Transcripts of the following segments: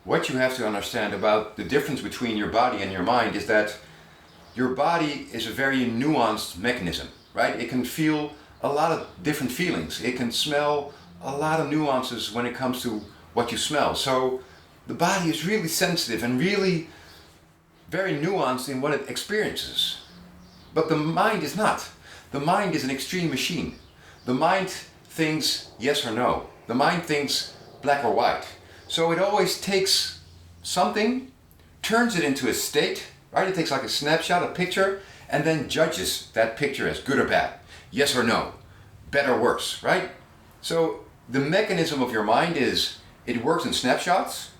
what you have to understand about the difference between your body and your mind is that your body is a very nuanced mechanism, right? It can feel a lot of different feelings. It can smell a lot of nuances when it comes to what you smell. So the body is really sensitive and really very nuanced in what it experiences. But the mind is not. The mind is an extreme machine. The mind thinks yes or no. The mind thinks black or white. So it always takes something, turns it into a state, right? It takes like a snapshot, a picture, and then judges that picture as good or bad, yes or no, better or worse, right? So the mechanism of your mind is it works in snapshots,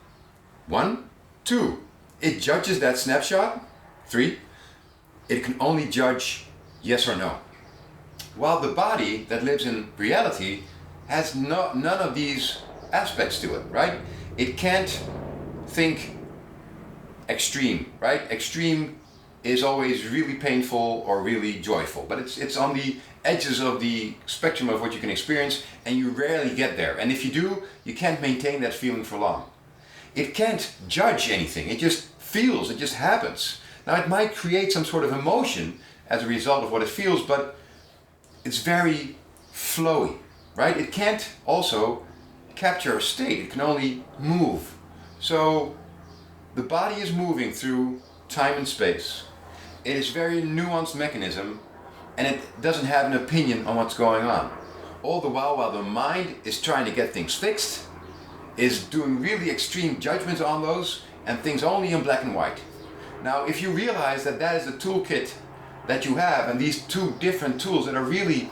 1, 2, it judges that snapshot, 3, it can only judge yes or no. While the body that lives in reality has none of these aspects to it, right? It can't think extreme, right? Extreme is always really painful or really joyful, but it's on the edges of the spectrum of what you can experience, and you rarely get there. And if you do, you can't maintain that feeling for long. It can't judge anything. It just feels, it just happens. Now it might create some sort of emotion as a result of what it feels, but it's very flowy, right? It can't also capture a state. It can only move. So the body is moving through time and space. It is a very nuanced mechanism, and it doesn't have an opinion on what's going on. All the while the mind is trying to get things fixed, is doing really extreme judgments on those, and things only in black and white. Now, if you realize that that is the toolkit that you have, and these two different tools that are really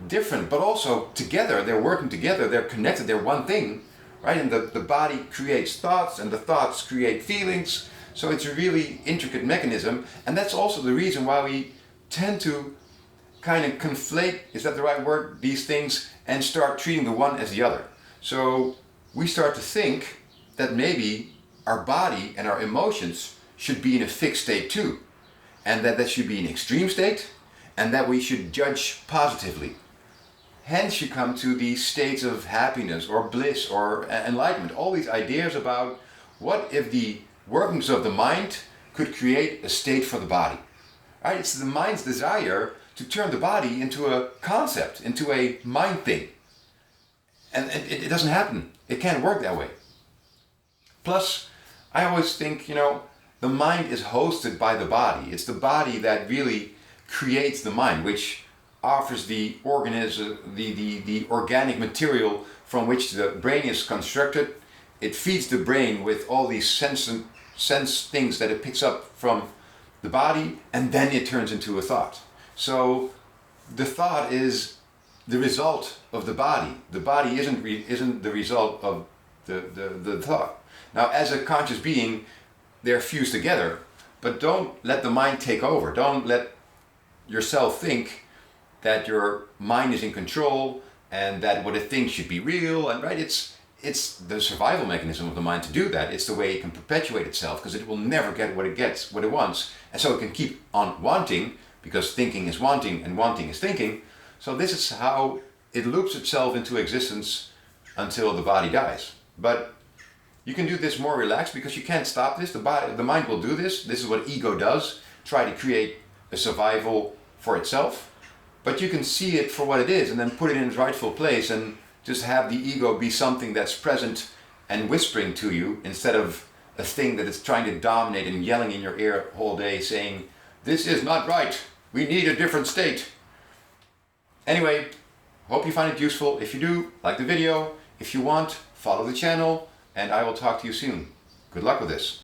different, but also together, they're working together, they're connected, they're one thing, right? And the body creates thoughts, and the thoughts create feelings. So it's a really intricate mechanism, and that's also the reason why we tend to kind of conflate, is that the right word, these things, and start treating the one as the other. So we start to think that maybe our body and our emotions should be in a fixed state too, and that should be an extreme state, and that we should judge positively. Hence you come to these states of happiness or bliss or enlightenment, all these ideas about what if the workings of the mind could create a state for the body. Right? It's the mind's desire to turn the body into a concept, into a mind thing. And it doesn't happen. It can't work that way. Plus, I always think, the mind is hosted by the body. It's the body that really creates the mind, which offers the organism, the organic material from which the brain is constructed. It feeds the brain with all these sense things that it picks up from the body, and then it turns into a thought. So the thought is the result of the body. The body isn't the result of the thought. Now, as a conscious being, they're fused together, but don't let the mind take over. Don't let yourself think that your mind is in control and that what it thinks should be real. And right, it's the survival mechanism of the mind to do that. It's the way it can perpetuate itself, because it will never get what it wants, and so it can keep on wanting, because thinking is wanting and wanting is thinking. So this is how it loops itself into existence until the body dies. But you can do this more relaxed, because you can't stop this. The mind will do this. This is what ego does, try to create a survival for itself. But you can see it for what it is and then put it in its rightful place, and just have the ego be something that's present and whispering to you, instead of a thing that is trying to dominate and yelling in your ear all day saying, this is not right, we need a different state. Anyway, hope you find it useful. If you do, like the video. If you want, follow the channel, and I will talk to you soon. Good luck with this.